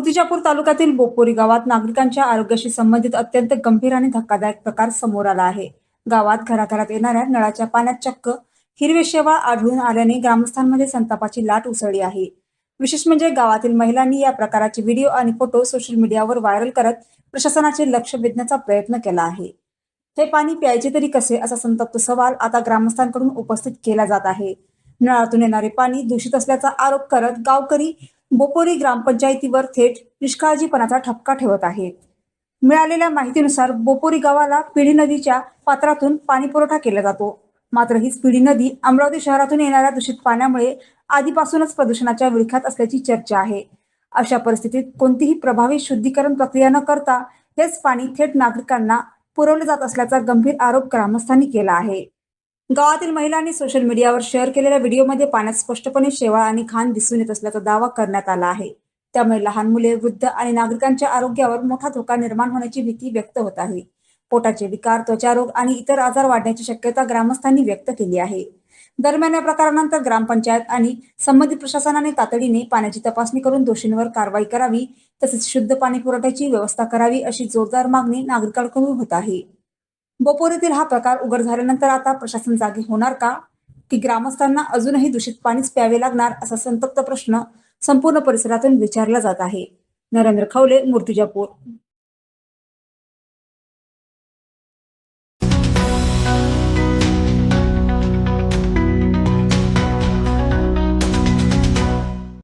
मूर्तिजापूर तालुक्यातील बोपोरी गावात नागरिकांच्या आरोग्याशी संबंधित अत्यंत गंभीर आणि धक्कादायक प्रकार समोर आला आहे। गावात घराघरात येणाऱ्या नळाच्या पाण्यात चक्क हिरवे शेवाळ आढळून आल्याने ग्रामस्थांमध्ये संतापाची लाट उसळली आहे। विशेष म्हणजे गावातील महिलांनी या प्रकाराचे व्हिडिओ आणि फोटो सोशल मीडियावर व्हायरल करत प्रशासनाचे लक्ष वेधण्याचा प्रयत्न केला आहे। हे पाणी प्यायचे तरी कसे असा संतप्त सवाल आता ग्रामस्थांकडून उपस्थित केला जात आहे। नळातून येणारे पाणी दूषित असल्याचा आरोप करत गावकरी बोपोरी ग्रामपंचायतीवर थेट निष्काळजीपणाचा ठपका ठेवत आहेत। मिळालेल्या माहितीनुसार बोपोरी गावाला पिढी नदीच्या पात्रातून पाणी पुरवठा केला जातो। मात्र हीच पिढी नदी अमरावती शहरातून येणाऱ्या दूषित पाण्यामुळे आधीपासूनच प्रदूषणाच्या विळख्यात असल्याची चर्चा आहे। अशा परिस्थितीत कोणतीही प्रभावी शुद्धीकरण प्रक्रिया न करता हेच पाणी थेट नागरिकांना पुरवले जात असल्याचा गंभीर आरोप ग्रामस्थांनी केला आहे। गावातील महिलांनी सोशल मीडियावर शेअर केलेल्या व्हिडिओमध्ये पाण्यात स्पष्टपणे शेवाळ आणि घाण दिसून येत असल्याचा दावा करण्यात आला आहे। त्यामुळे लहान मुले, वृद्ध आणि नागरिकांच्या आरोग्यावर मोठा धोका निर्माण होण्याची भीती व्यक्त होत आहे। पोटाचे विकार, त्वचारोग आणि इतर आजार वाढण्याची शक्यता ग्रामस्थांनी व्यक्त केली आहे। दरम्यान या प्रकारानंतर ग्रामपंचायत आणि संबंधित प्रशासनाने तातडीने पाण्याची तपासणी करून दोषींवर कारवाई करावी, तसेच शुद्ध पाणी पुरवठ्याची व्यवस्था करावी अशी जोरदार मागणी नागरिकांकडून होत आहे। बोपोरीतील हा प्रकार उघड झाल्यानंतर आता प्रशासन जागे होणार का, की ग्रामस्थांना अजूनही दूषित पाणीच प्यावे लागणार असा संतप्त प्रश्न संपूर्ण परिसरातून विचारला जात आहे। नरेंद्र खवले, मूर्तिजापूर।